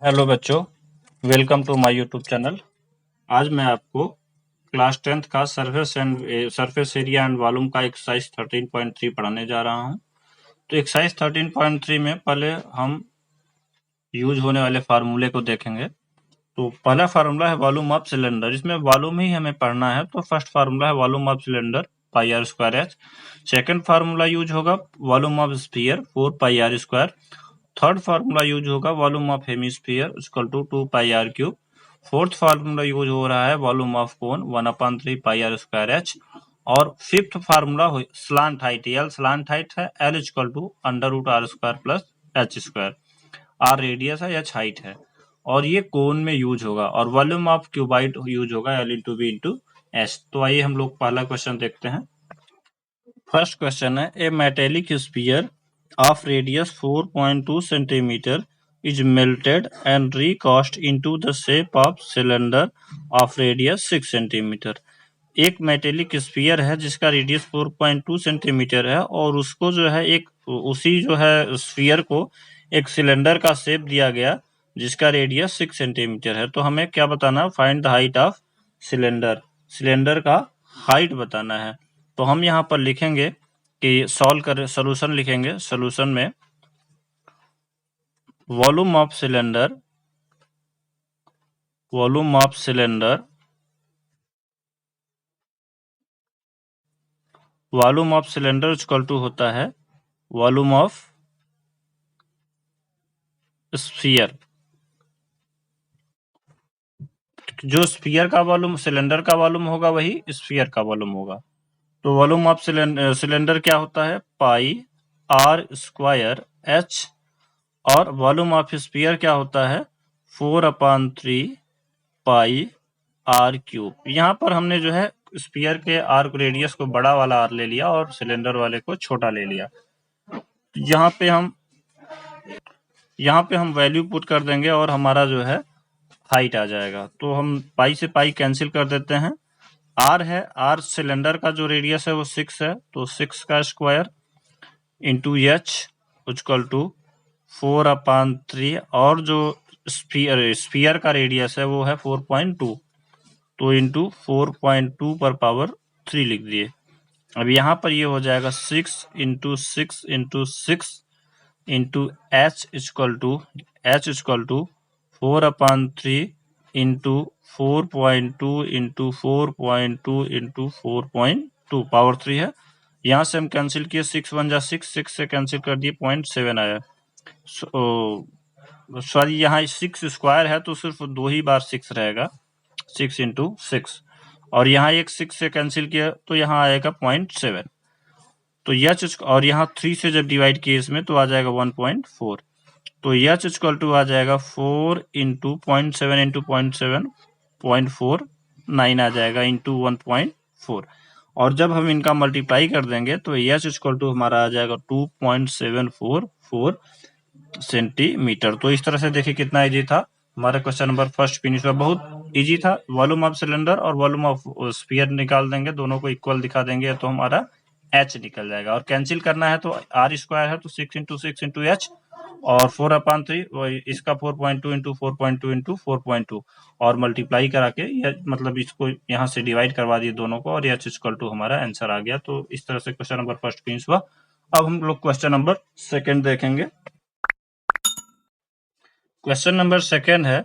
Hello बच्चों, welcome to my YouTube channel. आज मैं आपको क्लास 10th का सरफेस एरिया एंड वॉल्यूम का एक्सरसाइज 13.3 पढ़ाने जा रहा हूं। तो एक्सरसाइज 13.3 में पहले हम यूज होने वाले फार्मूले को देखेंगे। तो पहला फार्मूला है वॉल्यूम ऑफ सिलेंडर। इसमें वॉल्यूम ही हमें पढ़ना है, तो फर्स्ट फार्मूला है volume of cylinder pi r square h. Second formula use होगा volume of sphere 4 pi r square. Third formula use होगा volume of hemisphere equal to 2 pi r cube. Fourth formula use हो रहा है volume of cone 1/3 pi r square h. और fifth formula slant height, l slant height है, L equal to under root R square plus H square. R radius है, H height है, और ये cone में यूज होगा। और वॉल्यूम ऑफ क्यूबाइड यूज होगा L into B into H. तो आइए हम लोग पहला क्वेश्चन देखते हैं। फर्स्ट क्वेश्चन है, ए metallic spear of radius 4.2 centimeter is melted and recast into the shape of cylinder of radius 6 centimeter। एक मेटेलिक स्फीयर है जिसका रेडियस 4.2 सेंटीमीटर है, और उसको जो है एक उसी जो है स्फीयर को एक सिलेंडर का शेप दिया गया जिसका रेडियस 6 सेंटीमीटर है। तो हमें क्या बताना, find the height of cylinder. Cylinder का हाइट बताना है। तो हम यहाँ पर लिखेंगे कि सोल्यूशन लिखेंगे। सोल्यूशन में volume of cylinder volume of cylinder volume of cylinder equal to होता है वॉल्यूम ऑफ स्फीयर। जो स्फीयर का वॉल्यूम सिलेंडर का वॉल्यूम होगा वही स्फीयर का वॉल्यूम होगा। तो वॉल्यूम ऑफ सिलेंडर क्या होता है, पाई आर स्क्वायर एच। और वॉल्यूम ऑफ स्फीयर क्या होता है, 4/3 पाई आर क्यूब। यहाँ पर हमने जो है स्फीयर के आर्क रेडियस को बड़ा वाला आर ले लिया और सिलेंडर वाले को छोटा ले लिया। यहाँ पे हम वैल्यू पुट कर देंगे और हमारा जो है हाइट आ जाएगा। तो हम पाई से पाई कैंसिल कर देते हैं। आर है, आर सिलेंडर का जो रेडियस है वो 6 है, तो 6 का square into H equal to 4/3। और जो स्फीयर का रेडियस है वो है 4.2, तो इंटू 4.2 पर पावर 3 लिख दिए। अब यहाँ पर ये हो जाएगा 6 into 6 into 6 into H equal to 4/3 into 4.2 into 4.2 into 4.2 power 3 है। यहाँ से हम कैंसिल किए, 6 1 जा 6, 6 से कैंसिल कर दिए, 0.7 आया। सॉरी, यहाँ 6 स्क्वायर है तो सिर्फ 2 ही बार 6 रहेगा, 6 इंटू 6। और यहाँ एक 6 से कैंसिल किया तो यहाँ आएगा 0.7। तो एच, और यहाँ 3 से जब डिवाइड किए इसमें तो आ जाएगा 1.4। तो एच इक्वल टू आ जाएगा 4 इंटू 0.7 इंटू 0.7 0.49 आ जाएगा इंटू 1.4। और जब हम इनका मल्टीप्लाई कर देंगे तो एच इक्वल टू हमारा आ जाएगा 2.744 सेंटीमीटर। तो इस तरह से देखिए कितना इजी था हमारा क्वेश्चन नंबर फर्स्ट फिनिश हुआ। बहुत इजी था। वॉल्यूम ऑफ सिलेंडर और वॉल्यूम ऑफ स्फीयर निकाल देंगे, दोनों को इक्वल दिखा देंगे तो हमारा एच निकल जाएगा। और कैंसिल करना है तो आर स्क्वायर है तो 6 इंटू 6 इंटू एच, और 4/3 इसका 4.2 इंटू 4.2 इंटू 4.2, और मल्टीप्लाई करा के मतलब इसको यहाँ से डिवाइड करवा दिए दोनों को, और एच इक्वल टू हमारा आंसर आ गया। तो इस तरह से क्वेश्चन नंबर फर्स्ट फिनिश हुआ। अब हम लोग क्वेश्चन नंबर सेकेंड देखेंगे। क्वेश्चन नंबर सेकेंड है,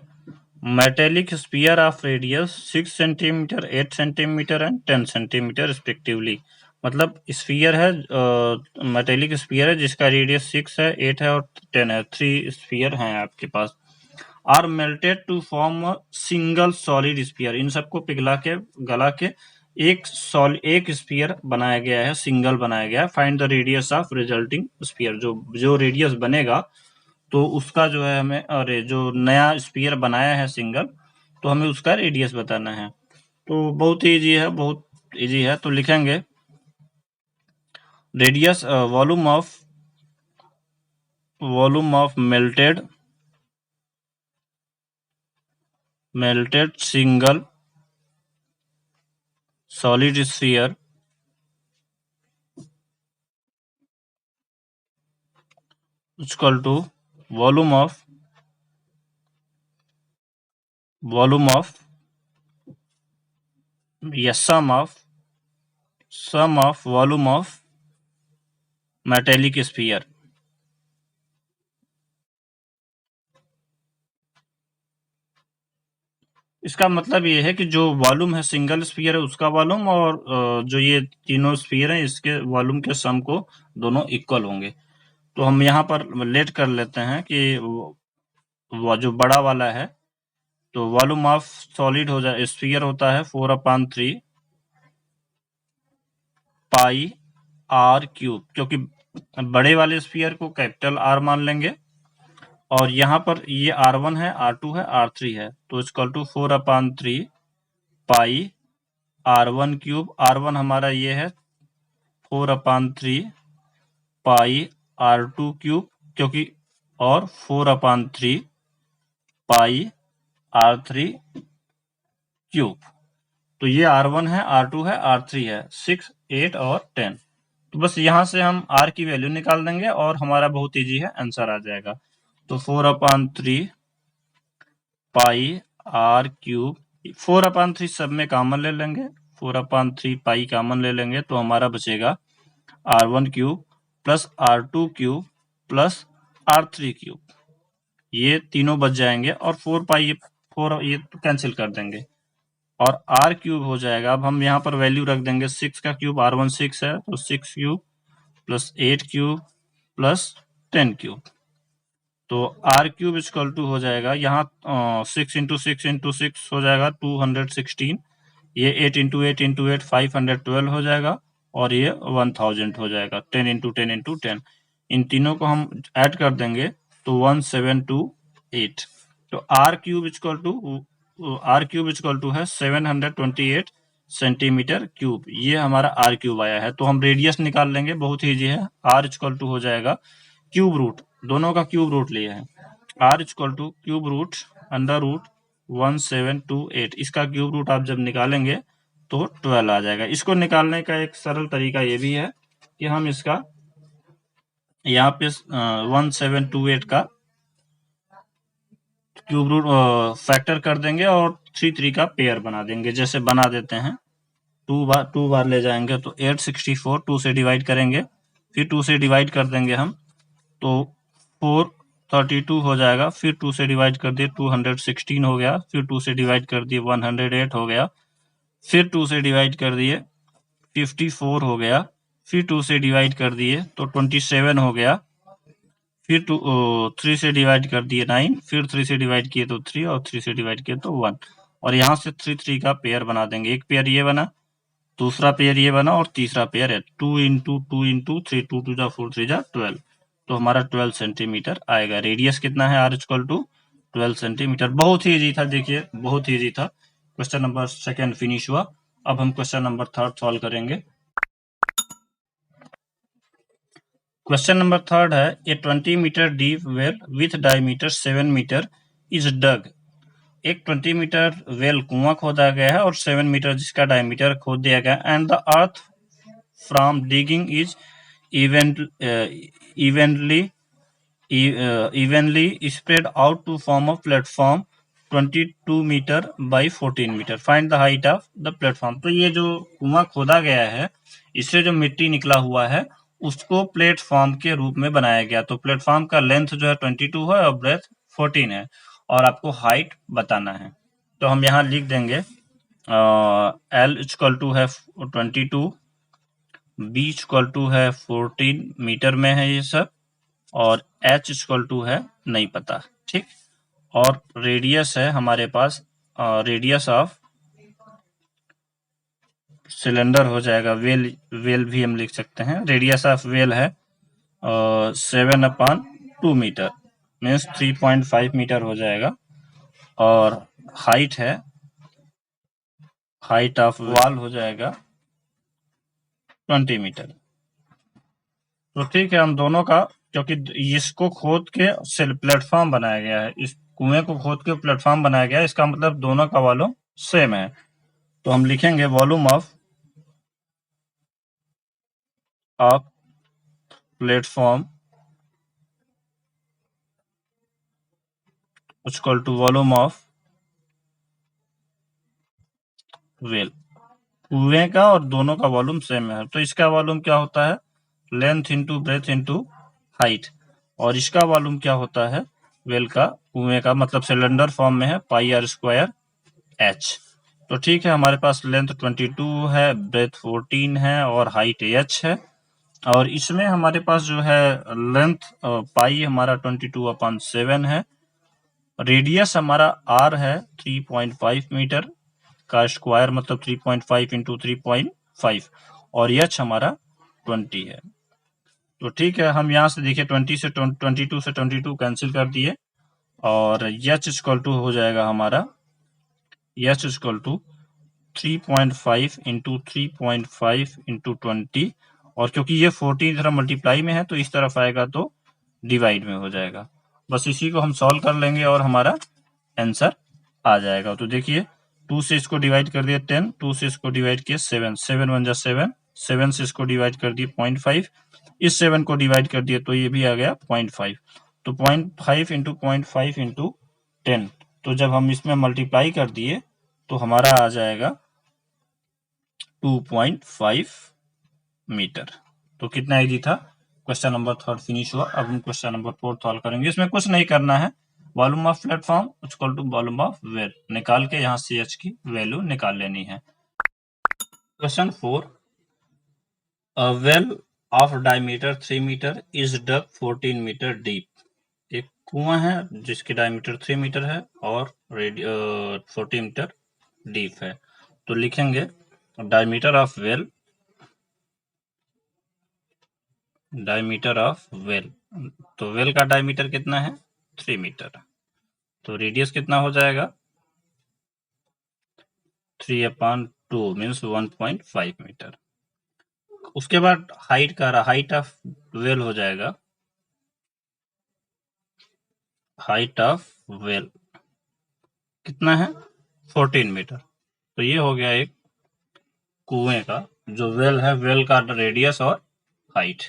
metallic sphere of radius 6 centimetre 8 centimetre and 10 centimetre respectively. मतलब स्फीयर है, मेटेलिक स्फीयर है जिसका रेडियस 6 है, 8 है और 10 है। 3 स्फीयर हैं आपके पास। Are melted to form a single solid sphere. इन सबको पिघला के गला के एक स्फीयर बनाया गया है, सिंगल बनाया गया है। Find the radius of resulting sphere. जो रेडियस बनेगा तो उसका जो है हमें, अरे जो नया स्फीयर बनाया है सिंगल, तो हमें उसका रेडियस बताना है। तो बहुत ही इजी है, बहुत इजी है। तो लिखेंगे radius volume of melted single solid sphere equal to volume of volume of या sum of volume of metallic sphere. इसका मतलब ये है कि जो वॉल्यूम है सिंगल स्फीयर है उसका वॉल्यूम और जो ये तीनों स्फीयर हैं इसके वॉल्यूम के सम को दोनों इक्वल होंगे। तो हम यहाँ पर लेट कर लेते हैं कि वो जो बड़ा वाला है तो वॉल्यूम ऑफ सॉलिड हो जाए स्फीयर होता है 4/3 पाई आर क्यूब, क्योंकि बड़े वाले स्फीयर को कैपिटल आर मान लेंगे और यहाँ पर ये R1 है, R2 है, R3 है, तो equal to 4/3 pi R1 cube. R1 हमारा ये है 4/3 पाई R2 क्यूब, क्योंकि और 4/3 पाई R3 क्यूब। तो ये R1 है, R2 है, R3 है, 6, 8 और 10। तो बस यहाँ से हम R की वैल्यू निकाल देंगे और हमारा बहुत इजी है, आंसर आ जाएगा। तो 4/3 पाई R क्यूब, 4/3 सब में कॉमन ले लेंगे, 4/3 पाई कॉमन ले लेंगे तो हमारा बचेगा R1 cube plus R2 cube plus R3 cube. ये तीनों बच जाएंगे और 4 पाई 4 ये तो कैंसिल कर देंगे और R क्यूब हो जाएगा। अब हम यहाँ पर वैल्यू रख देंगे 6 का क्यूब, R1 6 है तो 6 cube plus 8 cube plus 10 cube. तो R क्यूब इक्वल टू हो जाएगा यहाँ 6 इंटू 6 इंटू 6 हो जाएगा 216, ये 8 इंटू 8 इंटू 8 512 हो जाएगा और ये 1000 हो जाएगा। 10 इंटू 10 इंटू 10, इन तीनों को हम ऐड कर देंगे तो 1728। तो R क्यूब इक्वल टू है 728 सेंटीमीटर क्यूब। ये हमारा R क्यूब आया है। तो हम रेडियस निकाल लेंगे, बहुत ही ईजी है। R इक्वल टू हो जाएगा क्यूब रूट, दोनों का क्यूब रूट लिया है, R equal to cube root under root 1728। इसका क्यूब रूट आप जब निकालेंगे तो 12 आ जाएगा। इसको निकालने का एक सरल तरीका ये भी है कि हम इसका यहाँ पे 1728 का क्यूब रूट फैक्टर कर देंगे और 3 का पेयर बना देंगे। जैसे बना देते हैं, 2 बार ले जाएंगे तो 864, 2 से डिवाइड करेंगे, फिर 2 से डिवाइड कर देंगे हम तो 432 हो जाएगा, फिर 2 से डिवाइड कर दिए 216 हो गया, फिर 2 से डिवाइड कर दिए 108 हो गया, फिर 2 से डिवाइड कर दिए 54 हो गया, फिर 2 से डिवाइड कर दिए तो 27 हो गया, फिर 3 से डिवाइड कर दिए 9, फिर 3 से डिवाइड किए तो 3 और 3 से डिवाइड किए तो 1। और यहाँ से 3 का पेयर बना देंगे। एक पेयर ये बना, दूसरा पेयर ये बना और तीसरा पेयर है 2 इंटू 2 इंटू 3, 2 2 जा 4 3 जा 12। तो हमारा 12 सेंटीमीटर आएगा। रेडियस कितना है? R equal to 12 centimetre. बहुत ही इजी था, देखिए बहुत ही इजी था। क्वेश्चन नंबर 2 फिनिश हुआ। अब हम क्वेश्चन नंबर 3 सॉल्व करेंगे। क्वेश्चन नंबर 3 है, a 20 metre deep well with diameter 7 metre is dug. एक 20 मीटर वेल कुआं खोदा गया है और 7 मीटर जिसका डायमीटर खोद दिया गया, and the earth from digging is evenly spread out to form a platform 22 metre by 14 metre. Find the height of the platform. तो ये जो कुआं खोदा गया है, इससे जो मिट्टी निकला हुआ है उसको प्लेटफॉर्म के रूप में बनाया गया। तो प्लेटफॉर्म का लेंथ जो है 22 है और ब्रेथ 14 है और आपको हाइट बताना है। तो हम यहाँ लिख देंगे L इक्वल टू है 22, B इक्वल टू है 14 मीटर में है ये सब, और H इक्वल टू है नहीं पता, ठीक। और रेडियस है हमारे पास, रेडियस ऑफ सिलेंडर हो जाएगा, वेल भी हम लिख सकते हैं। रेडियस ऑफ वेल है 7/2 मीटर, मीन्स 3.5 मीटर हो जाएगा। और हाइट ऑफ वॉल हो जाएगा 20 मीटर। तो ठीक है, हम दोनों का, क्योंकि इसको खोद के प्लेटफॉर्म बनाया गया है, इस कुएं को खोद के प्लेटफॉर्म बनाया गया है, इसका मतलब दोनों का वॉल्यूम सेम है। तो हम लिखेंगे volume of platform equal to volume of well, कुएं का और दोनों का वॉल्यूम सेम है, तो इसका वॉल्यूम क्या होता है, length into breadth into height, और इसका वॉल्यूम क्या होता है, वेल का, कुएं का, मतलब सिलेंडर फॉर्म में है, पाई आर स्क्वायर एच। तो ठीक है, हमारे पास लेंथ 22 है, ब्रेथ 14 है और हाइट एच है, और इसमें हमारे पास जो है लेंथ पाई हमारा 22/7 है, रेडियस हमारा आर है 3.5 मीटर का स्क्वायर, मतलब 3.5 इंटू 3.5, और एच हमारा 20 है। तो ठीक है, हम यहाँ से देखिए 22 से 22 कैंसिल कर दिए, और एच इक्वल टू हो जाएगा हमारा, H equal to 3.5 into 3.5 into 20, और क्योंकि ये 14 इधर मल्टीप्लाई में है तो इस तरफ आएगा तो डिवाइड में हो जाएगा। बस इसी को हम सॉल्व कर लेंगे और हमारा आंसर आ जाएगा। तो देखिए 2 से इसको डिवाइड कर दिए 10, 2 से इसको डिवाइड किए 7, 7 1 जा 7, 7 से इसको डिवाइड कर दिए 0.5, इस 7 को डिवाइड कर दिए तो ये भी आ गया 0.5, तो 0.5 इंटू 0.5 इंटू 10, तो जब हम इसमें मल्टीप्लाई कर दिए तो हमारा आ जाएगा 2.5 मीटर। तो कितना इजी था, क्वेश्चन नंबर 3 फिनिश हुआ। अब हम क्वेश्चन नंबर 4 सॉल्व करेंगे। इसमें कुछ नहीं करना है, volume of platform equal to volume of well निकाल के यहाँ सी एच की वैल्यू निकाल लेनी है। Question 4, a well of diameter 3 metre is dug 14 metre deep. एक कुआं है जिसकी डायमीटर 3 मीटर है और 14 मीटर डीप है। तो लिखेंगे diameter of well, diameter of well, तो वेल का डायमीटर कितना है 3 मीटर, तो रेडियस कितना हो जाएगा 3/2 मीन्स 1.5 मीटर। उसके बाद हाइट का रहा, हाइट ऑफ वेल हो जाएगा, हाइट ऑफ वेल कितना है 14 मीटर, तो ये हो गया एक कुएं का जो वेल है, वेल का रेडियस और हाइट।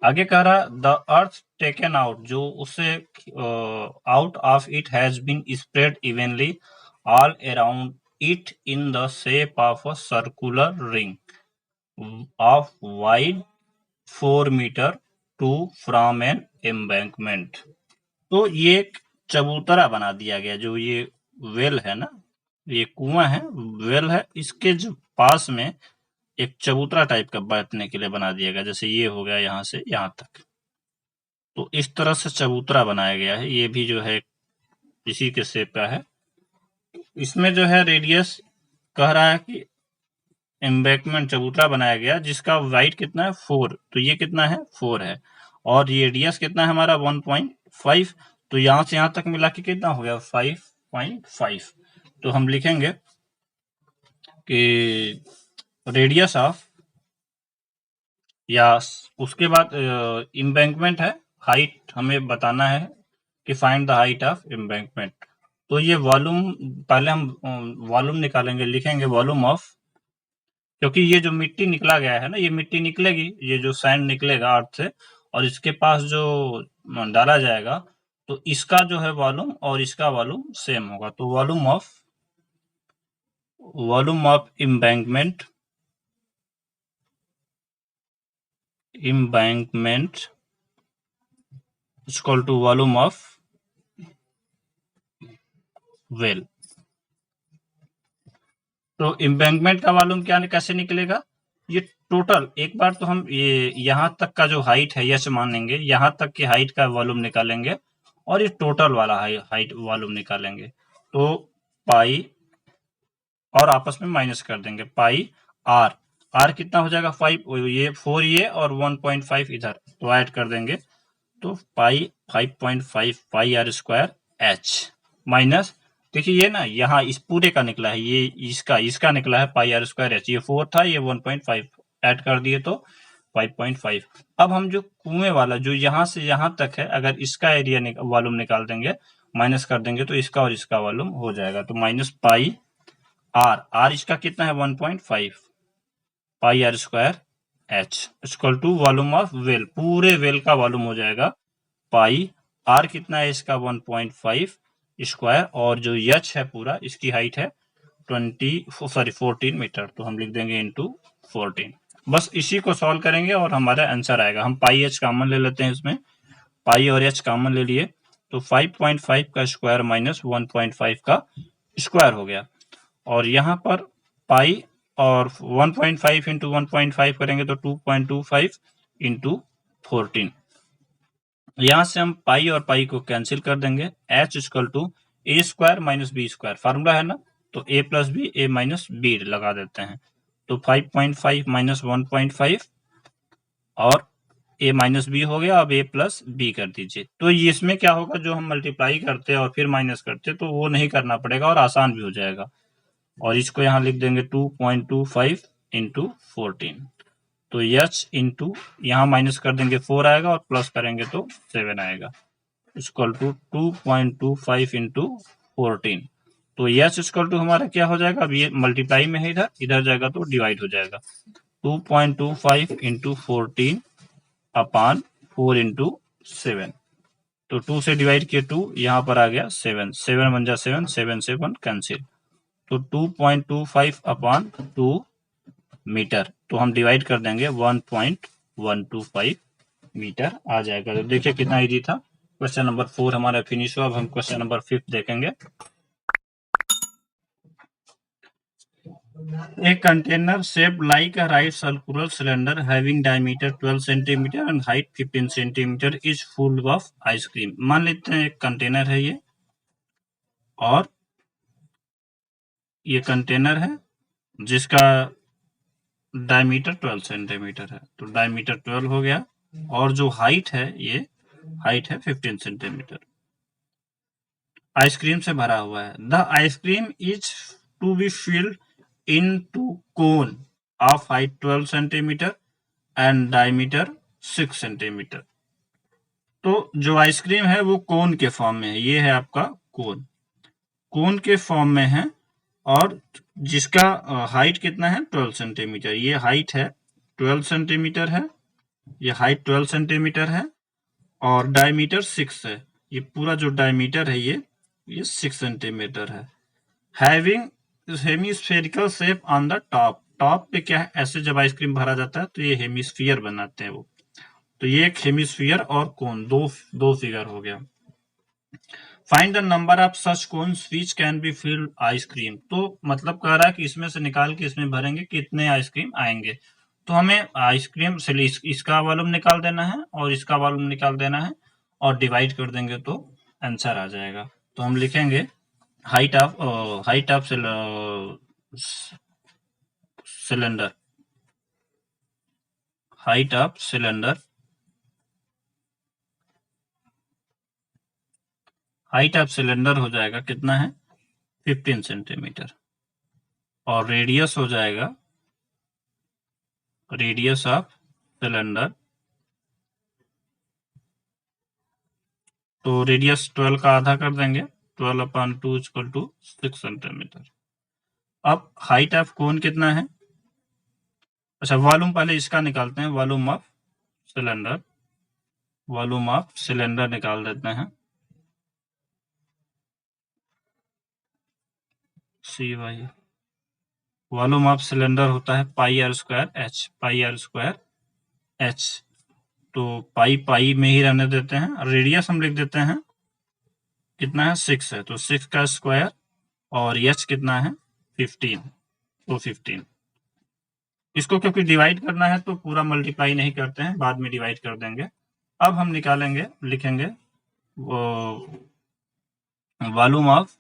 आगे कह रहा द अर्थ टेकन आउट, जो उससे out of it has been spread evenly all around it in the shape of a circular ring of wide 4 metre to form an embankment. तो ये एक चबूतरा बना दिया गया, जो ये वेल है ना, ये कुआं है, वेल है, इसके जो पास में एक चबूतरा टाइप का बैठने के लिए बना दिया गया, जैसे ये हो गया यहाँ से यहाँ तक, तो इस तरह से चबूतरा बनाया गया है। ये भी जो है इसी के शेप का है। इसमें जो है रेडियस कह रहा है कि एम्बैंकमेंट चबूतरा बनाया गया जिसका वाइड कितना है 4, तो ये कितना है 4 है, और रेडियस कितना है हमारा 1.5, तो यहाँ से यहाँ तक मिला के कितना हो गया 5.5। तो हम लिखेंगे कि रेडियस ऑफ, या उसके बाद एम्बैंकमेंट है, हाइट हमें बताना है कि find the height of embankment. तो ये वॉल्यूम, पहले हम वॉल्यूम निकालेंगे, लिखेंगे वॉल्यूम ऑफ, क्योंकि ये जो मिट्टी निकला गया है ना, ये मिट्टी निकलेगी, ये जो सैंड निकलेगा अर्थ से, और इसके पास जो डाला जाएगा, तो इसका जो है वॉल्यूम और इसका वॉल्यूम सेम होगा। तो volume of embankment, embankment equal to volume of well. तो एम्बैंकमेंट का वॉल्यूम क्या कैसे निकलेगा, ये टोटल एक बार तो हम ये यहाँ तक का जो हाइट है यह मानेंगे, यहाँ तक की हाइट का वॉल्यूम निकालेंगे, और ये टोटल वाला हाइट वॉल्यूम निकालेंगे, तो पाई और आपस में माइनस कर देंगे, पाई आर, आर कितना हो जाएगा 5, ये 4 ये और 1.5 इधर, तो ऐड कर देंगे, तो पाई 5.5 पाई आर स्क्वायर एच, माइनस, देखिए ये ना यहाँ इस पूरे का निकला है, ये इसका निकला है पाई आर स्क्वायर एच, ये 4 था, ये 1.5 ऐड कर दिए तो 5.5। अब हम जो कुएं वाला जो यहाँ से यहाँ तक है, अगर इसका एरिया वॉल्यूम निकाल देंगे, माइनस कर देंगे, तो इसका और इसका वॉल्यूम हो जाएगा, तो माइनस पाई आर, आर इसका कितना है 1.5 pi r square h equal to volume of well, पूरे वेल का वॉल्यूम हो जाएगा पाई, आर कितना है इसका 1.5 स्क्वायर, और जो एच है पूरा इसकी हाइट है 14 मीटर, तो हम लिख देंगे इंटू 14। बस इसी को सॉल्व करेंगे और हमारा आंसर आएगा। हम पाई एच कॉमन ले लेते हैं, इसमें पाई और एच कॉमन ले लिए, तो 5.5 का स्क्वायर माइनस 1.5 का स्क्वायर हो गया। और यहाँ पर पाई और 1.5 इंटू 1.5 करेंगे तो 2.25 इंटू 14। यहां से हम पाई और पाई को कैंसिल कर देंगे। H equal to A square minus B square, formula है ना, तो A plus B, A minus B लगा देते हैं। तो 5.5 माइनस 1.5 और ए माइनस बी हो गया। अब ए प्लस बी कर दीजिए। तो इसमें क्या होगा, जो हम मल्टीप्लाई करते हैं और फिर माइनस करते हैं तो वो नहीं करना पड़ेगा और आसान भी हो जाएगा। और इसको यहाँ लिख देंगे 2.25 इंटू 14। तो एच इंटू यहाँ माइनस कर देंगे 4 आएगा और प्लस करेंगे तो 7 आएगा, इक्वल टू 2.25 इंटू 14। तो एच इक्वल टू हमारा क्या हो जाएगा, अब ये मल्टीप्लाई में है, इधर जाएगा तो डिवाइड हो जाएगा। 2.25 इंटू 14 अपान 4 इंटू 7। तो 2 से डिवाइड किए 2, यहाँ पर आ गया 7, 7 बन जा 7, 7 से 1 कैंसिल। तो 2.25 अपान 2 मीटर, तो हम डिवाइड कर देंगे 1.125 मीटर आ जाएगा। तो देखिए कितना इजी था। क्वेश्चन नंबर 4 हमारा फिनिश हुआ। अब हम क्वेश्चन नंबर 5 देखेंगे। A container shaped like a right circular cylinder having diameter 12 centimeter and height 15 centimeter is full of ice cream। मान लेते हैं एक कंटेनर है ये, और ये कंटेनर है जिसका डायमीटर 12 सेंटीमीटर है। तो डायमीटर 12 हो गया, और जो हाइट है, ये हाइट है 15 सेंटीमीटर। आइसक्रीम से भरा हुआ है। The ice cream is to be filled into cone of height 12 centimetre and diameter 6 centimetre. तो जो आइसक्रीम है वो कोन के फॉर्म में है। ये है आपका कोन, कोन के फॉर्म में है, और जिसका हाइट कितना है 12 सेंटीमीटर। ये हाइट है 12 सेंटीमीटर है, ये हाइट 12 सेंटीमीटर है, और डायमीटर 6 है। ये पूरा जो डायमीटर है ये 6 सेंटीमीटर है। Having hemispherical shape on the top. Top पे क्या है, ऐसे जब आइसक्रीम भरा जाता है तो ये हेमिस्फीयर बनाते हैं वो। तो ये एक हेमिस्फीयर और कोन, दो फिगर हो गया। Find the number of such cones which can be filled ice cream. तो मतलब कह रहा है कि इसमें से निकाल के इसमें भरेंगे कितने आइसक्रीम आएंगे। तो हमें आइसक्रीम से इसका वॉल्यूम निकाल देना है और इसका वॉल्यूम निकाल देना है, और डिवाइड कर देंगे तो आंसर आ जाएगा। तो हम लिखेंगे height of cylinder, height of cylinder, height of cylinder हो जाएगा कितना है 15 सेंटीमीटर, और रेडियस हो जाएगा, रेडियस ऑफ सिलेंडर, तो रेडियस 12 का आधा कर देंगे, 12 अपान 2 इक्वल टू 6 सेंटीमीटर। अब हाइट ऑफ कोन कितना है, अच्छा वॉल्यूम पहले इसका निकालते हैं, volume of cylinder, volume of cylinder निकाल देते हैं। C Y volume of cylinder होता है pi r square h, pi r square h. तो पाई पाई में ही रहने देते हैं। रेडियस हम लिख देते हैं कितना है 6 है, तो 6 का स्क्वायर, और एच कितना है 15, तो 15। इसको क्योंकि डिवाइड करना है तो पूरा मल्टीप्लाई नहीं करते हैं, बाद में डिवाइड कर देंगे। अब हम निकालेंगे, लिखेंगे वॉल्यूम ऑफ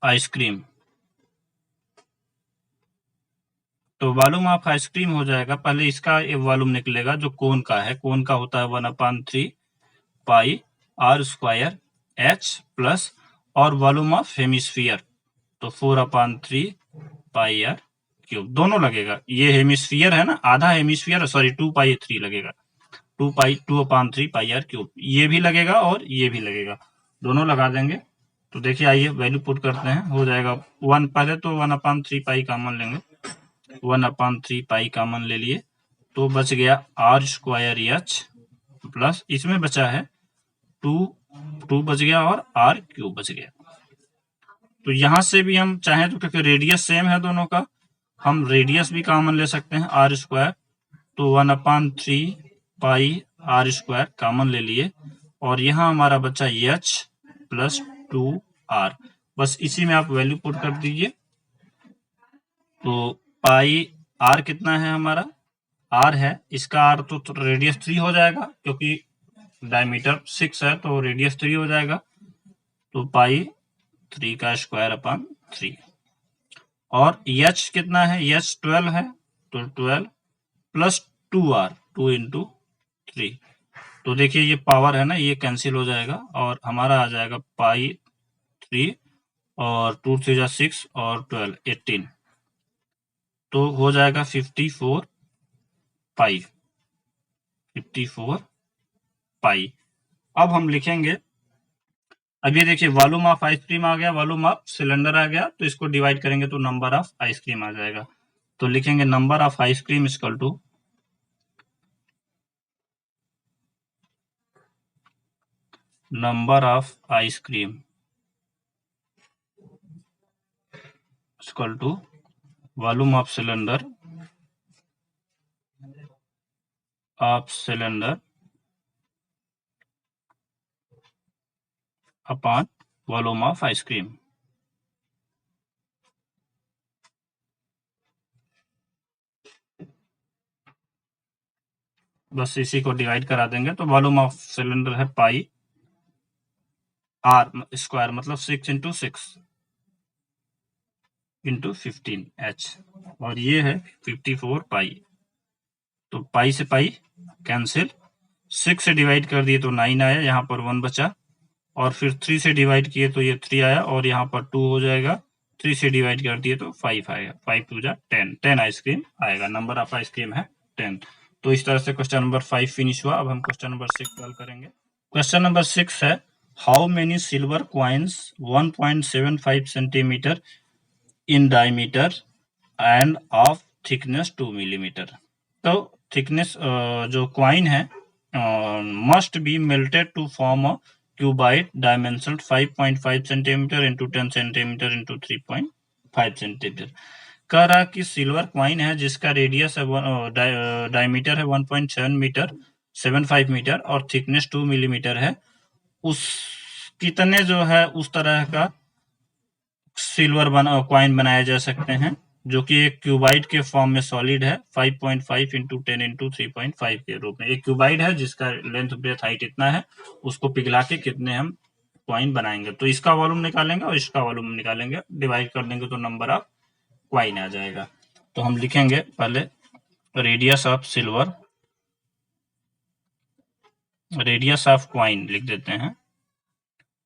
आइसक्रीम। तो वॉल्यूम ऑफ आइसक्रीम हो जाएगा, पहले इसका वॉल्यूम निकलेगा जो कोन का है। कोन का होता है 1/3 pi r square H plus, और वॉल्यूम ऑफ हेमिस्फीयर तो 4/3 पाई आर क्यूब, दोनों लगेगा। ये हेमिस्फीयर है ना, आधा हेमिस्फीयर, सॉरी 2/3 लगेगा, 2/3 पाई आर क्यूब, ये भी लगेगा और ये भी लगेगा, दोनों लगा देंगे। तो देखिए आइए वैल्यू पुट करते हैं, हो जाएगा 1, पहले तो 1/3 पाई कॉमन लेंगे, 1/3 पाई कॉमन ले लिए, तो बच गया आर स्क्वायर एच प्लस, इसमें बचा है 2 बच गया और आर क्यूब बच गया। तो यहां से भी हम चाहें तो, क्योंकि रेडियस सेम है दोनों का, हम रेडियस भी कॉमन ले सकते हैं आर स्क्वायर। तो 1/3 पाई आर स्क्वायर कॉमन ले लिए, और यहाँ हमारा बचा एच प्लस 2r। बस इसी में आप वैल्यू पुट कर दीजिए। तो पाई आर कितना है हमारा, आर है, इसका आर तो रेडियस 3 हो जाएगा, क्योंकि डायमीटर 6 है तो रेडियस 3 हो जाएगा। तो पाई 3 का स्क्वायर अपॉन 3। और एच कितना है, एच 12 है, तो 12 प्लस 2r, 2 इंटू 3। तो देखिए ये पावर है ना, ये कैंसिल हो जाएगा और हमारा आ जाएगा पाई 3 और 2 3 जा 6 और 12 18। तो हो जाएगा 54 पाई, 54 पाई। अब हम लिखेंगे, अब ये देखिए वॉल्यूम ऑफ आइसक्रीम आ गया, वॉल्यूम ऑफ सिलेंडर आ गया, तो इसको डिवाइड करेंगे तो नंबर ऑफ आइसक्रीम आ जाएगा। तो लिखेंगे number of ice cream equal to number of ice cream equal to volume of cylinder upon volume of ice cream. बस इसी को डिवाइड करा देंगे तो वॉल्यूम ऑफ सिलेंडर है पाई आर स्क्वायर, मतलब 6 इंटू 6 इंटू 15 एच, और ये है 54 पाई। तो पाई से पाई कैंसिल, 6 से डिवाइड कर दिए तो 9 आया, यहाँ पर 1 बचा, और फिर 3 से डिवाइड किए तो ये 3 आया, और यहाँ पर 2 हो जाएगा, 3 से डिवाइड कर दिए तो 5 आएगा, 5 2 जा 10, 10 आइसक्रीम आएगा, नंबर ऑफ आइसक्रीम है 10। तो इस तरह से क्वेश्चन नंबर 5 फिनिश हुआ। अब हम क्वेश्चन नंबर 6 सॉल्व करेंगे। क्वेश्चन नंबर 6 है, how many silver coins 1.75 centimetre in diameter and of thickness 2 millimetre. तो थिकनेस जो क्वाइन है must be melted to form a cuboid dimension 5.5 centimetre into 10 centimetre into 3.5 centimetre. कह रहा कि silver coin है जिसका रेडियस है डायमीटर है 1.7 मीटर 75 मीटर और थिकनेस 2 मिलीमीटर है, उस कितने जो है उस तरह का सिल्वर क्वाइन बनाए जा सकते हैं जो कि एक क्यूबाइड के फॉर्म में सॉलिड है 5.5 इंटू 10 इंटू 3.5 के रूप में। एक क्यूबाइड है जिसका लेंथ ब्रेथ हाइट इतना है, उसको पिघला के कितने हम क्वाइन बनाएंगे। तो इसका वॉल्यूम निकालेंगे और इसका वॉल्यूम निकालेंगे, डिवाइड कर देंगे तो नंबर ऑफ क्वाइन आ जाएगा। तो हम लिखेंगे पहले radius of silver, radius of coin लिख देते हैं।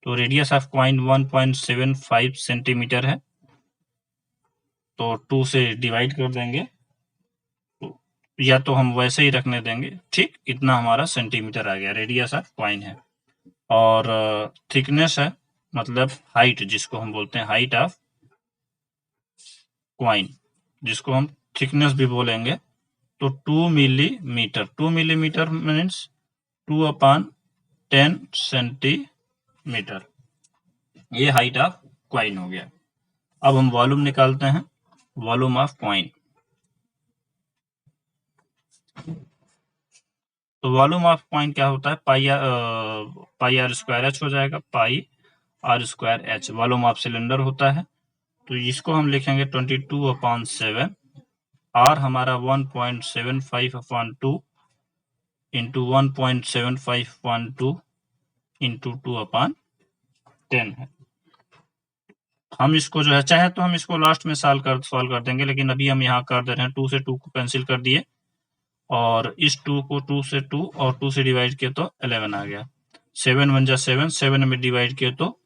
तो रेडियस ऑफ क्वाइन 1.75 सेंटीमीटर है, तो 2 से डिवाइड कर देंगे, तो या तो हम वैसे ही रखने देंगे, ठीक, इतना हमारा सेंटीमीटर आ गया, रेडियस ऑफ क्वाइन है। और थिकनेस है, मतलब हाइट जिसको हम बोलते हैं, हाइट ऑफ क्वाइन जिसको हम थिकनेस भी बोलेंगे, तो 2 मिलीमीटर, 2 मिलीमीटर मीन्स 2/10 सेंटीमीटर, ये हाइट ऑफ क्वाइन हो गया। अब हम वॉल्यूम निकालते हैं, वॉल्यूम ऑफ क्वाइन। तो वॉल्यूम ऑफ क्वाइन क्या होता है, पाई आर स्क्वायर एच हो जाएगा, pi r square h volume of cylinder होता है। तो इसको हम लिखेंगे 22/7, आर हमारा 1.75/2 इंटू 1.75/2 इंटू 2/10 है। हम इसको जो है, चाहे तो हम इसको लास्ट में सॉल्व कर देंगे, लेकिन अभी हम यहाँ कर दे रहे हैं, 2 से 2 को कैंसिल कर दिए, और इस 2 को 2 से 2 और 2 से डिवाइड किए तो 11 आ गया, 7 1 जा 7, 7 में डिवाइड किए तो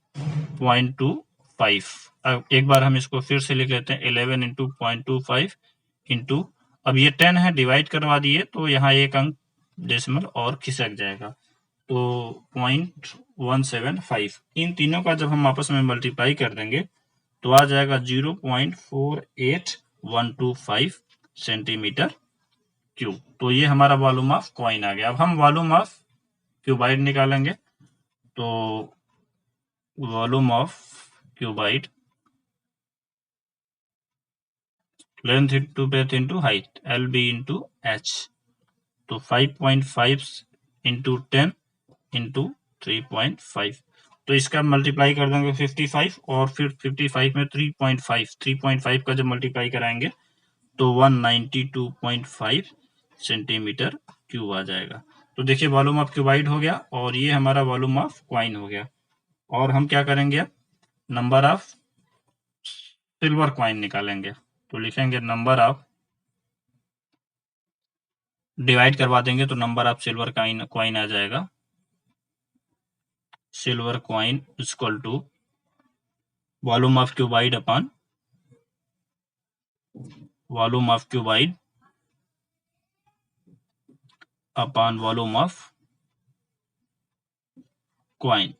0.25। अब एक बार हम इसको फिर से लिख लेते हैं, 11 इंटू 0.25 इंटू, अब ये 10 है, डिवाइड करवा दिए तो यहाँ एक अंक डेसिमल और खिसक जाएगा, तो 0.175। इन तीनों का जब हम आपस में मल्टीप्लाई कर देंगे तो आ जाएगा 0.48125 सेंटीमीटर क्यूब। तो ये हमारा वॉल्यूम ऑफ क्वाइन आ गया। अब हम वॉल्यूम ऑफ क्यूबाइड निकालेंगे। तो volume of cuboid length into breadth into height, L B into H. तो 5.5 इंटू 10 इंटू 3.5, तो इसका मल्टीप्लाई कर देंगे 55 और फिर 55 में 3.5 का जब मल्टीप्लाई कराएंगे तो 192.5 सेंटीमीटर क्यूब आ जाएगा। तो देखिए वॉल्यूम ऑफ क्यूबाइड हो गया और ये हमारा वॉल्यूम ऑफ क्वाइन हो गया। और हम क्या करेंगे, अब नंबर ऑफ सिल्वर क्वाइन निकालेंगे। तो लिखेंगे नंबर ऑफ, डिवाइड करवा देंगे तो नंबर ऑफ सिल्वर क्वाइन आ जाएगा। Silver coin equal to volume of cuboid upon volume of cuboid upon volume of coin.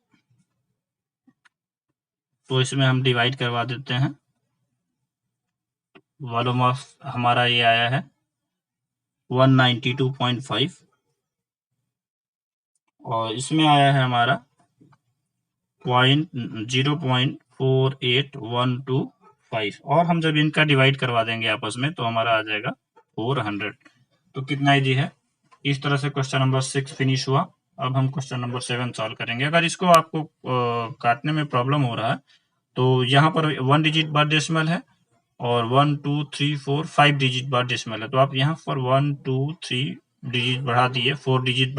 तो इसमें हम डिवाइड करवा देते हैं। वॉल्यूम ऑफ हमारा ये आया है 192.5 और इसमें आया है हमारा 0.4812 और हम जब इनका डिवाइड करवा देंगे आपस में तो हमारा आ जाएगा 400। तो कितना इजी है। इस तरह से क्वेश्चन नंबर 6 फिनिश हुआ। अब हम क्वेश्चन नंबर 7 सॉल्व करेंगे। अगर इसको आपको काटने में प्रॉब्लम हो रहा है तो यहाँ पर 1 डिजिट बाद डेसिमल है और 1 2 3 4 5 डिजिट बाद डेसिमल है। तो आप यहाँ पर 1 2 3 डिजिट बढ़ा दिए, 4 डिजिट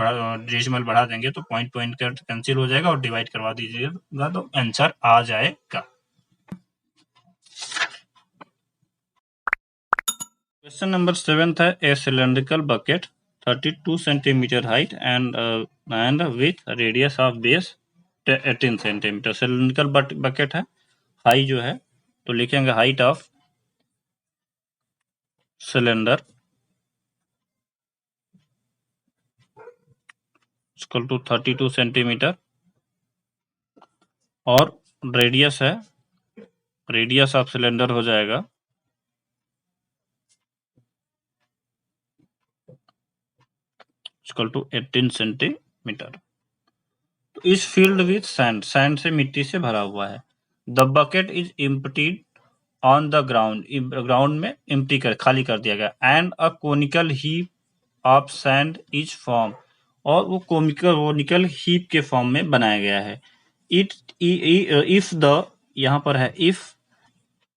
डेसिमल बढ़ा देंगे तो पॉइंट कर कैंसिल हो जाएगा और डिवाइड करवा दीजिएगा तो आंसर आ जाएगा। क्वेश्चन नंबर 7 है, a cylindrical bucket 32 centimetre height and with radius of base 18 centimetre. Cylindrical bucket है, हाई जो है तो लिखेंगे height of cylinder equal to 32 centimetre और रेडियस है, रेडियस ऑफ सिलेंडर हो जाएगा इक्वल टू 18 सेंटीमीटर। तो इस फील्ड विथ सैंड, सैंड से मिट्टी से भरा हुआ है। The bucket is emptied on the ground, ground में एम्प्टी कर खाली कर दिया गया। And a conical heap of sand is form, और वो कोनिकल हीप के फॉर्म में बनाया गया है। इट इफ द, यहाँ पर है if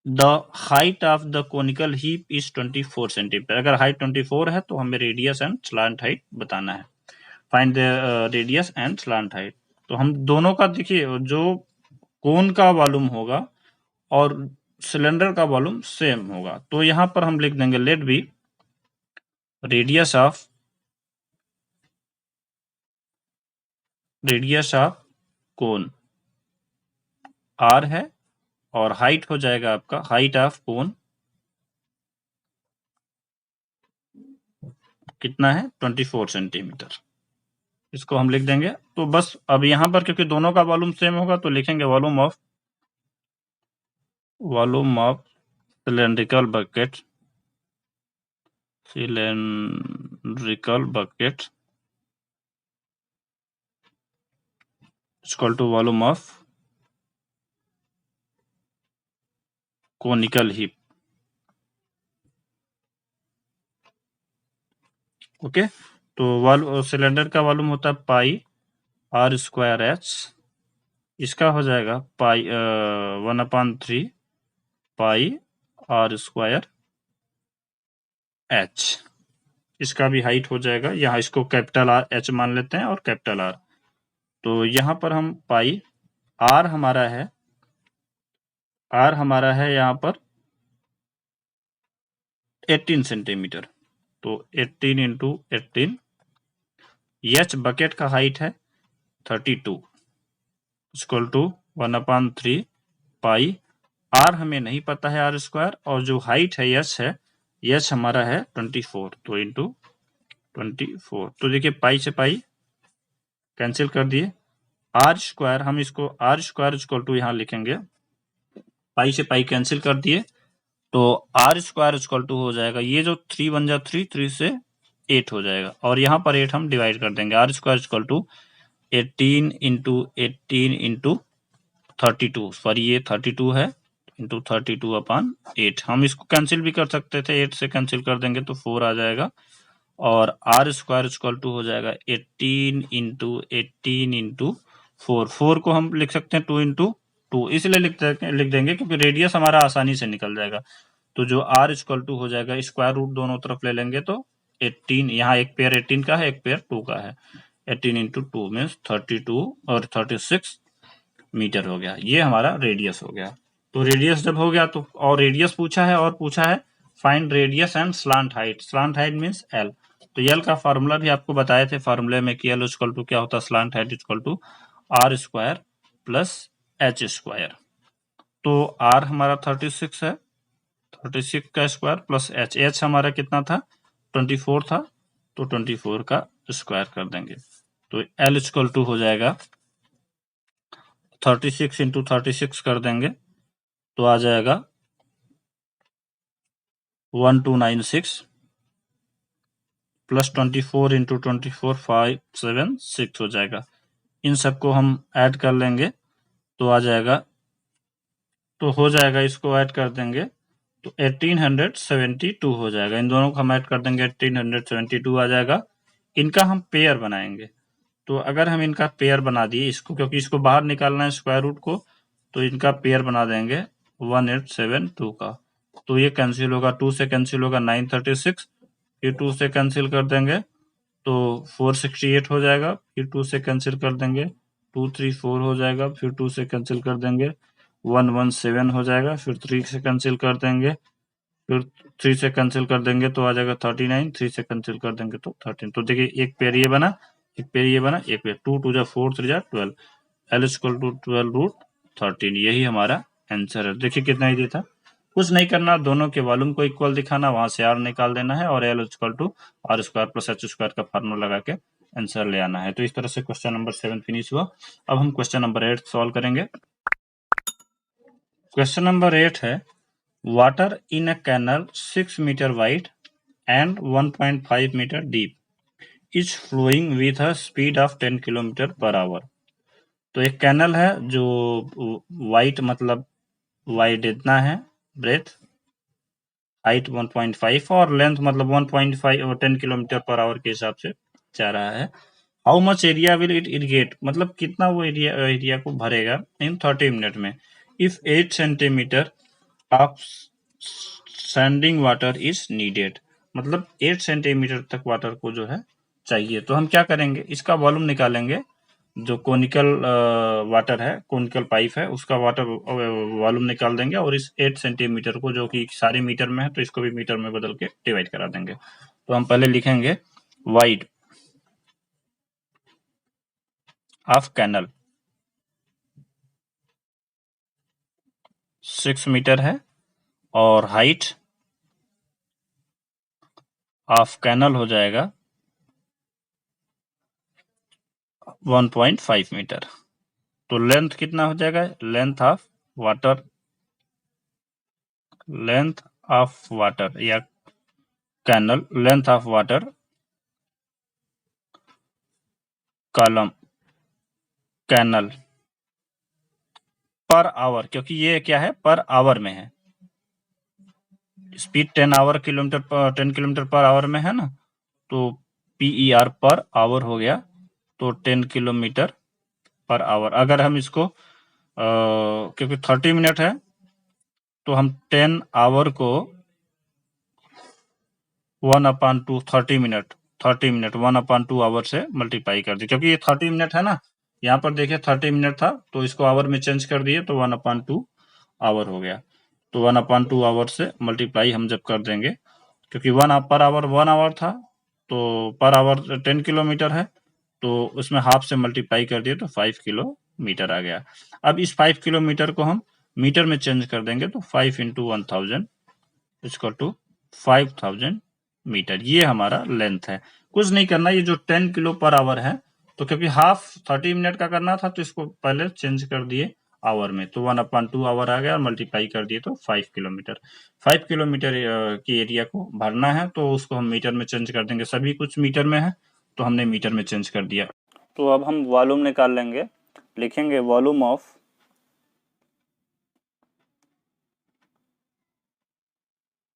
the height of the conical heap is 24 centimetre. अगर हाइट 24 है तो हमें रेडियस एंड स्लांट हाइट बताना है। Find the radius and slant height. तो हम दोनों का देखिए, जो कोन का वॉल्यूम होगा और सिलेंडर का वॉल्यूम सेम होगा। तो यहाँ पर हम लिख देंगे let be radius of cone r है और हाइट हो जाएगा आपका, हाइट ऑफ कोन कितना है 24 सेंटीमीटर। इसको हम लिख देंगे। तो बस अब यहाँ पर क्योंकि दोनों का वॉल्यूम सेम होगा तो लिखेंगे volume of cylindrical bucket equal to volume of conical heap. Okay, तो सिलेंडर का वॉल्यूम होता है पाई r स्क्वायर h, इसका हो जाएगा pi 1/3 pi r square h। इसका भी हाइट हो जाएगा, यहाँ इसको कैपिटल R H मान लेते हैं और कैपिटल R। तो यहाँ पर हम पाई R हमारा है यहाँ पर 18 सेंटीमीटर। तो 18 इंटू 18, H बकेट का हाइट है 32 इक्वल टू 1/3 पाई R हमें नहीं पता है R स्क्वायर, और जो हाइट है H हमारा है 24, तो इंटू 24। तो देखिए पाई से पाई कैंसिल कर दिए, R स्क्वायर हम इसको R स्क्वायर इक्वल टू यहाँ लिखेंगे, पाई से पाई कैंसिल कर दिए तो R स्क्वायर इक्वल टू हो जाएगा, ये जो 3 बन जा 3 से 8 हो जाएगा और यहाँ पर 8 हम डिवाइड कर देंगे। R square equal to 18 into 18 into 32, sorry ये 32 है इंटू 32/8। हम इसको कैंसिल भी कर सकते थे, 8 से कैंसिल कर देंगे तो 4 आ जाएगा, और आर स्क्वायर इक्वल टू हो जाएगा 18 को हम लिख सकते हैं 2 इसलिए लिख देंगे क्योंकि रेडियस हमारा आसानी से निकल जाएगा। तो जो आर इक्वल टू हो जाएगा, स्क्वायर रूट दोनों तरफ ले लेंगे तो 18, यहाँ एक पेयर 18 का है, एक पेयर 2 का है। 18 इंटू 2 मीन्स 32 और 36 मीटर हो गया। ये हमारा रेडियस हो गया। तो रेडियस जब हो गया तो, और रेडियस पूछा है, और पूछा है find radius and slant height. Slant height means L. तो एल का फार्मूला भी आपको बताए थे फार्मूले में कि एल इक्वल टू क्या होता है, slant height equal to R square plus H square. तो आर हमारा 36 है, 36 का स्क्वायर प्लस एच हमारा कितना था, 24 था, तो 24 का स्क्वायर कर देंगे। तो एल इक्वल टू हो जाएगा 36 इंटू 36 कर देंगे तो आ जाएगा 1296 प्लस 24 इंटू 24 576 हो जाएगा। इन सबको हम ऐड कर लेंगे तो आ जाएगा, तो हो जाएगा, इसको ऐड कर देंगे तो 1872 हो जाएगा। इन दोनों को हम ऐड कर देंगे, 1872 आ जाएगा। इनका हम पेयर बनाएंगे। तो अगर हम इनका पेयर बना दिए इसको, क्योंकि इसको बाहर निकालना है स्क्वायर रूट को, तो इनका पेयर बना देंगे 1872 का। तो ये कैंसिल होगा, 2 से कैंसिल होगा 936, फिर 2 से कैंसिल कर देंगे तो 468 हो जाएगा, फिर 2 से कैंसिल कर देंगे 234 हो जाएगा, फिर 2 से कैंसिल कर देंगे 117 हो जाएगा, फिर 3 से कैंसिल कर देंगे, फिर 3 से कैंसिल कर देंगे तो आ जाएगा 39, 3 से कैंसिल कर देंगे तो 13। तो देखिए एक पेयर ये बना, एक पेयर ये बना, एक पेयर 2 2 जा 4 3 जा 12, एल इक्वल टू 12 रूट 13। यही हमारा आंसर है। देखिए कितना ही था, कुछ नहीं करना, दोनों के वॉल्यूम को इक्वल दिखाना, वहां से आर निकाल देना है और L equal to R square plus H square का फार्मूला लगा के आंसर ले आना है। तो इस तरह से क्वेश्चन नंबर 7 फिनिश हुआ। अब हम क्वेश्चन नंबर 8 सॉल्व करेंगे। क्वेश्चन नंबर 8 है, water in a canal 6 metre wide and 1.5 meter deep is flowing with a speed of 10 kilometre per our. तो एक कैनल है जो वाइड मतलब वाइड इतना है, ब्रेथ, हाइट 1.5 और लेंथ मतलब 1.5 और 10 किलोमीटर पर आवर के हिसाब से जा रहा है। How much area will it irrigate, मतलब कितना वो एरिया को भरेगा इन 30 मिनट में। If 8 centimetre of sending water is needed, मतलब 8 सेंटीमीटर तक वाटर को जो है चाहिए। तो हम क्या करेंगे, इसका वॉल्यूम निकालेंगे। जो कोनिकल वाटर है, कोनिकल पाइप है, उसका वाटर वॉल्यूम निकाल देंगे और इस 8 सेंटीमीटर को, जो कि सारे मीटर में है, तो इसको भी मीटर में बदल के डिवाइड करा देंगे। तो हम पहले लिखेंगे वाइड ऑफ कैनल 6 मीटर है और हाइट ऑफ कैनल हो जाएगा 1.5 मीटर। तो लेंथ कितना हो जाएगा, लेंथ ऑफ वाटर या canal, length of water column canal per hour, क्योंकि ये क्या है, पर आवर में है। स्पीड 10 किलोमीटर पर आवर में है ना, तो PER पर आवर हो गया, तो 10 किलोमीटर पर आवर। अगर हम इसको क्योंकि 30 मिनट है तो हम 10 आवर को 1/2 30 मिनट 1/2 आवर से मल्टीप्लाई कर दिए, क्योंकि ये 30 मिनट है ना, यहाँ पर देखिए 30 मिनट था तो इसको आवर में चेंज कर दिए तो 1/2 आवर हो गया। तो 1/2 आवर से मल्टीप्लाई हम जब कर देंगे, क्योंकि 1 पर आवर 1 आवर था, तो पर आवर 10 किलोमीटर है, तो उसमें हाफ से मल्टीप्लाई कर दिए तो 5 किलोमीटर आ गया। अब इस 5 किलोमीटर को हम मीटर में चेंज कर देंगे तो 5 इंटू 1000 इक्वल टू 5000 मीटर। ये हमारा लेंथ है। कुछ नहीं करना, ये जो 10 किलो पर आवर है, तो क्योंकि हाफ 30 मिनट का करना था तो इसको पहले चेंज कर दिए आवर में, तो 1/2 आवर आ गया और मल्टीप्लाई कर दिए तो 5 किलोमीटर। 5 किलोमीटर की एरिया को भरना है तो उसको हम मीटर में चेंज कर देंगे। सभी कुछ मीटर में है तो हमने मीटर में चेंज कर दिया। तो अब हम वॉल्यूम निकाल लेंगे, लिखेंगे volume of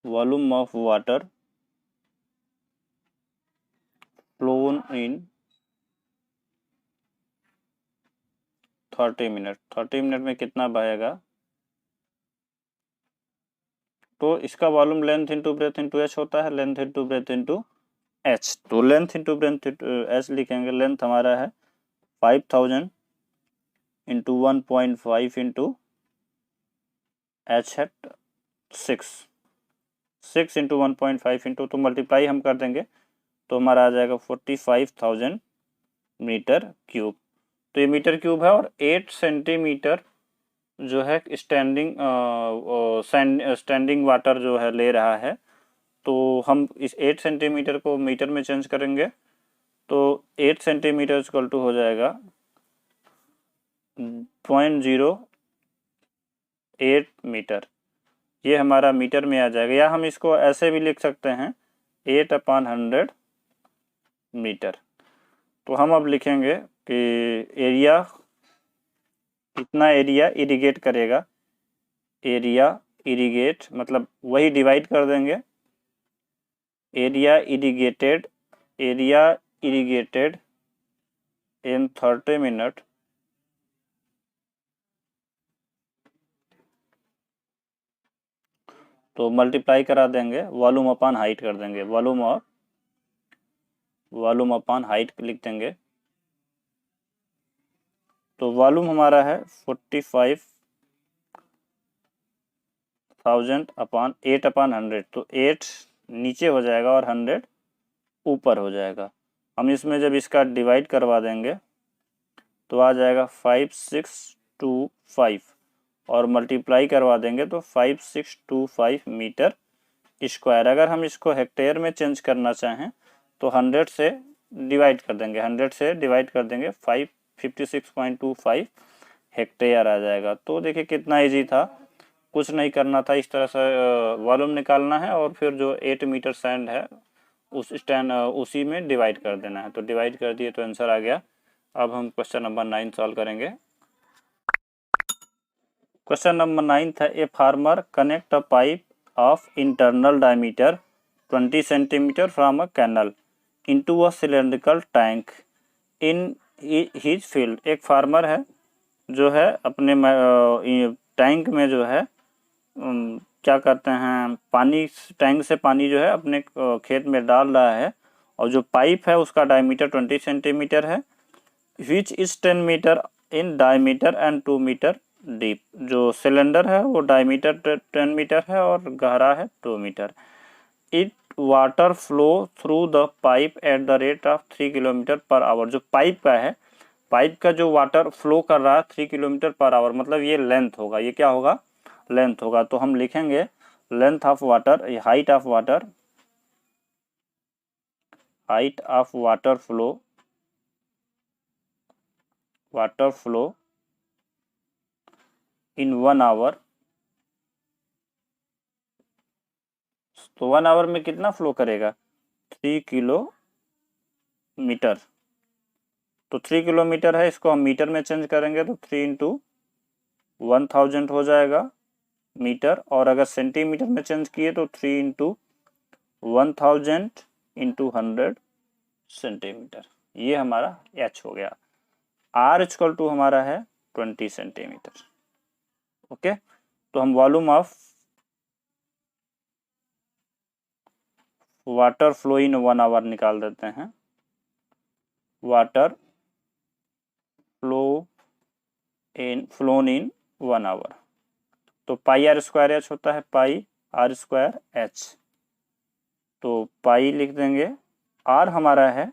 volume of water flown in 30 minute. 30 minute में कितना बहेगा? तो इसका volume length into breadth into h होता है, length into breadth into H. तो length into breadth into h लिखेंगे। लेंथ हमारा है 5000 इंटू 1.5 इंटू एच है 6 इंटू 1.5 इंटू, तो मल्टीप्लाई हम कर देंगे तो हमारा आ जाएगा 45,000 मीटर क्यूब। तो ये मीटर क्यूब है और 8 सेंटीमीटर जो है स्टैंडिंग वाटर जो है ले रहा है। तो हम इस 8 सेंटीमीटर को मीटर में चेंज करेंगे तो 8 सेंटीमीटर इक्वल टू हो जाएगा 0.08 मीटर। ये हमारा मीटर में आ जाएगा, या हम इसको ऐसे भी लिख सकते हैं 8/100 मीटर। तो हम अब लिखेंगे कि एरिया, कितना एरिया इरिगेट करेगा। एरिया इरिगेट मतलब वही डिवाइड कर देंगे, एरिया इरिगेटेड इन 30 मिनट तो मल्टीप्लाई करा देंगे, वॉल्यूम अपॉन हाइट कर देंगे, वॉल्यूम अपॉन हाइट लिख देंगे। तो वॉल्यूम हमारा है 45,000 अपॉन 8/100, तो 8 नीचे हो जाएगा और 100 ऊपर हो जाएगा। हम इसमें जब इसका डिवाइड करवा देंगे तो आ जाएगा 5625 और मल्टीप्लाई करवा देंगे तो 5625 मीटर स्क्वायर। अगर हम इसको हेक्टेयर में चेंज करना चाहें तो 100 से डिवाइड कर देंगे, 100 से डिवाइड कर देंगे 56.25 हेक्टेयर आ जाएगा। तो देखिए कितना इजी था, कुछ नहीं करना था, इस तरह से वॉल्यूम निकालना है और फिर जो 8 मीटर सैंड है उसी में डिवाइड कर देना है। तो डिवाइड कर दिए तो आंसर आ गया। अब हम क्वेश्चन नंबर 9 सॉल्व करेंगे। क्वेश्चन नंबर 9 था, a farmer connect a pipe of internal diameter 20 centimetre from a canal into a cylindrical tank in his field. एक फार्मर है जो है अपने टैंक में जो है क्या करते हैं, पानी, टैंक से पानी जो है अपने खेत में डाल रहा है और जो पाइप है उसका डायमीटर 20 सेंटीमीटर है, which is 10 metre in diameter and 2 metre deep. जो सिलेंडर है वो डायमीटर 10 मीटर है और गहरा है 2 मीटर। It water flow through the pipe at the rate of 3 kilometre per hour. जो पाइप का है, पाइप का जो वाटर फ्लो कर रहा है 3 किलोमीटर पर आवर, मतलब ये लेंथ होगा, ये क्या होगा, लेंथ होगा। तो हम लिखेंगे length of water, height of water, height of water flow in 1 hour. तो 1 आवर में कितना फ्लो करेगा, 3 किलोमीटर। तो 3 किलोमीटर है, इसको हम मीटर में चेंज करेंगे तो 3 इंटू 1000 हो जाएगा मीटर, और अगर सेंटीमीटर में चेंज किए तो 3 इंटू 1000 इंटू 100 सेंटीमीटर। ये हमारा एच हो गया। आर इक्वल टू हमारा है 20 सेंटीमीटर। ओके, तो हम volume of water flow in 1 hour निकाल देते हैं। वाटर फ्लोन इन 1 आवर, तो पाई आर स्क्वायर एच होता है, पाई आर स्क्वायर एच। तो पाई लिख देंगे, आर हमारा है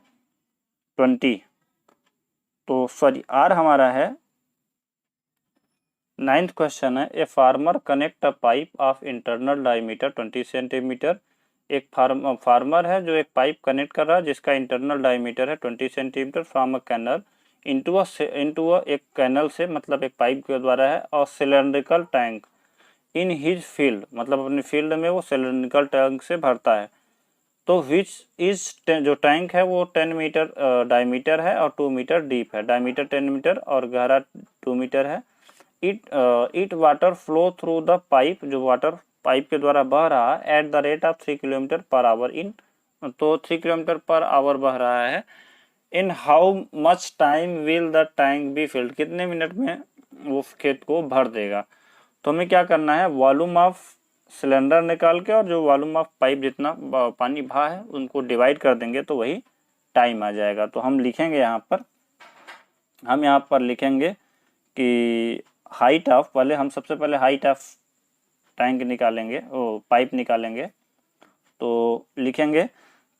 20, तो सॉरी आर हमारा है, 9th क्वेश्चन है, ए farmer connect a pipe of internal diameter 20 centimetre. एक फार्मर है जो एक पाइप कनेक्ट कर रहा है जिसका इंटरनल डायमीटर है 20 centimetre from a canal into एक कैनल से, मतलब एक पाइप के द्वारा है, और cylindrical tank in his field, मतलब अपने फील्ड में वो सिलेंड्रिकल टैंक से भरता है। तो विच इज, जो टैंक है वो 10 मीटर डायमीटर है और 2 मीटर डीप है, डायमीटर 10 मीटर और गहरा 2 मीटर है। It water flow through the pipe, जो वाटर पाइप के द्वारा बह रहा है at the rate of 3 kilometre per hour in, तो 3 किलोमीटर पर आवर बह रहा है। In how much time will the tank be filled, कितने मिनट में वो खेत को भर देगा। तो हमें क्या करना है, वॉल्यूम ऑफ सिलेंडर निकाल के और जो वॉल्यूम ऑफ पाइप जितना पानी भरा है उनको डिवाइड कर देंगे तो वही टाइम आ जाएगा। तो हम लिखेंगे यहाँ पर लिखेंगे कि हाइट ऑफ, पहले हम सबसे पहले हाइट ऑफ टैंक निकालेंगे, वो पाइप निकालेंगे। तो लिखेंगे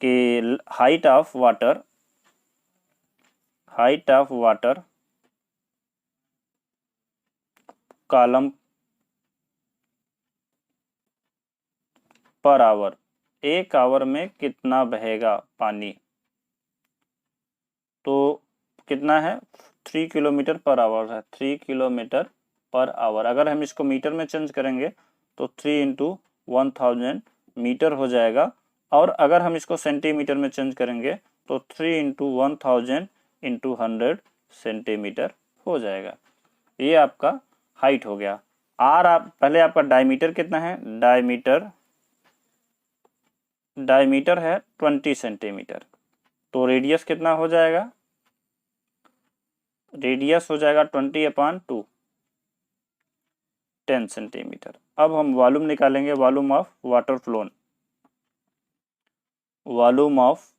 कि height of water column per hour, एक आवर में कितना बहेगा पानी। तो कितना है, 3 किलोमीटर पर आवर है, 3 किलोमीटर पर आवर। अगर हम इसको मीटर में चेंज करेंगे तो 3 इंटू 1000 मीटर हो जाएगा। और अगर हम इसको सेंटीमीटर में चेंज करेंगे तो 3 इंटू 1000 इंटू 100 सेंटीमीटर हो जाएगा। ये आपका हाइट हो गया। आर आप पहले आपका डायमीटर कितना है, डायमीटर है 20 सेंटीमीटर। तो रेडियस कितना हो जाएगा, रेडियस हो जाएगा 20/2, 10 सेंटीमीटर। अब हम वॉल्यूम निकालेंगे, volume of water flown, volume of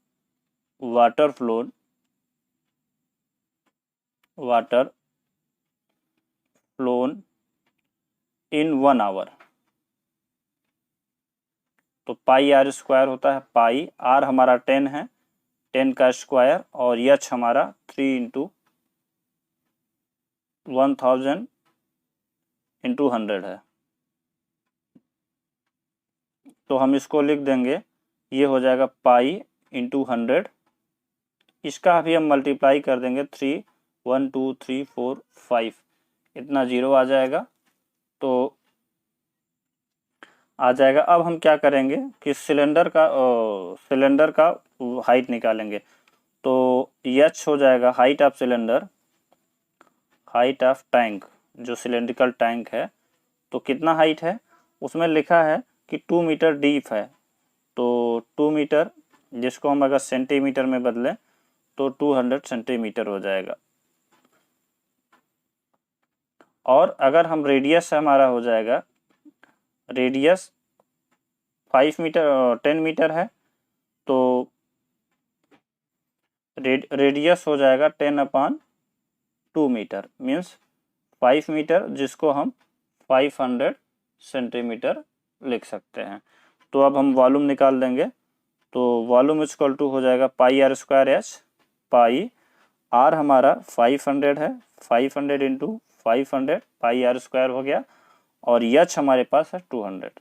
water flown, water flown in 1 hour. तो पाई आर स्क्वायर होता है, पाई आर हमारा 10 है, 10 का स्क्वायर, और एच हमारा 3 इंटू 1000 इंटू 100 है। तो हम इसको लिख देंगे, ये हो जाएगा पाई इंटू 100। इसका भी हम मल्टीप्लाई कर देंगे, 3 1 2 3 4 5, इतना 0 आ जाएगा। तो आ जाएगा। अब हम क्या करेंगे कि सिलेंडर का हाइट निकालेंगे। तो एच हो जाएगा height of cylinder, height of tank, जो सिलेंड्रिकल टैंक है तो कितना हाइट है, उसमें लिखा है कि 2 मीटर डीप है। तो 2 मीटर, जिसको हम अगर सेंटीमीटर में बदलें तो 200 सेंटीमीटर हो जाएगा। और अगर हम रेडियस हमारा हो जाएगा, रेडियस 5 मीटर 10 मीटर है, तो रेडियस हो जाएगा 10/2 मीटर, मीन्स 5 मीटर, जिसको हम 500 सेंटीमीटर लिख सकते हैं। तो अब हम वॉल्यूम निकाल देंगे। तो वॉल्यूम इक्वल टू हो जाएगा pi r square h, pi r हमारा 500 है, 500 इंटू 500 पाई आर स्क्वायर हो गया, और एच हमारे पास है 200।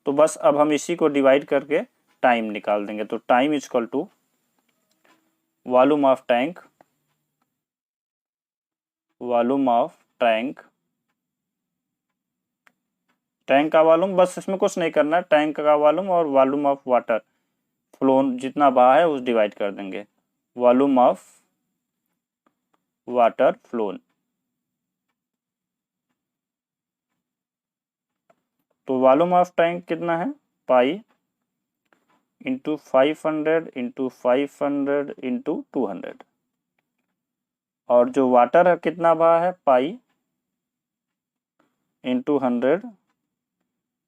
तो बस अब हम इसी को डिवाइड करके टाइम निकाल देंगे। तो time equal to volume of tank, volume of tank, tank का वॉल्यूम, बस इसमें कुछ नहीं करना, टैंक का वॉल्यूम और वॉल्यूम ऑफ वाटर फ्लोन जितना बहा है उस डिवाइड कर देंगे, वॉल्यूम ऑफ वाटर फ्लोन। तो वॉल्यूम ऑफ टैंक कितना है, पाई इंटू 500 इंटू 500 इंटू 200, और जो वाटर है कितना बहा है, पाई इंटू 100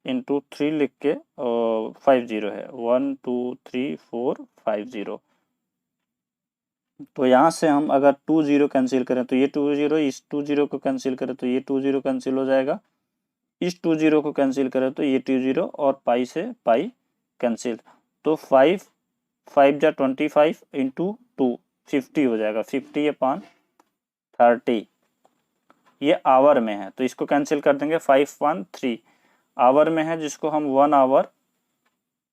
इंटू 3 लिख के 50 है, 1 2 3 4 50। तो यहाँ से हम अगर 20 कैंसिल करें तो ये 20, इस 20 को कैंसिल करें तो ये 20 कैंसिल हो जाएगा, इस 20 को कैंसिल करें तो ये 20, और पाई से पाई कैंसिल। तो 5 5 जा 25 इंटू 2 50 हो जाएगा, 50/30। ये आवर में है तो इसको कैंसिल कर देंगे, 513 आवर में है, जिसको हम 1 आवर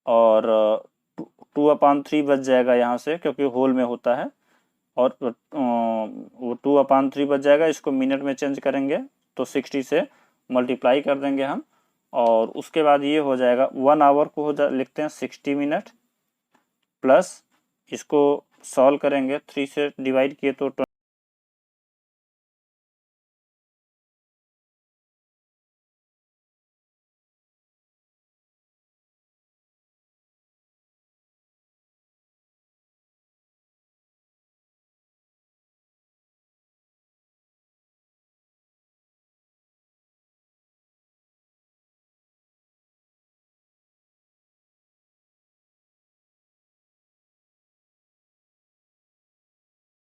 और 2/3 बच जाएगा यहाँ से, क्योंकि होल में होता है, और वो 2/3 बच जाएगा। इसको मिनट में चेंज करेंगे तो 60 से मल्टीप्लाई कर देंगे हम, और उसके बाद ये हो जाएगा 1 आवर को लिखते हैं 60 मिनट, प्लस इसको सॉल्व करेंगे, 3 से डिवाइड किए तो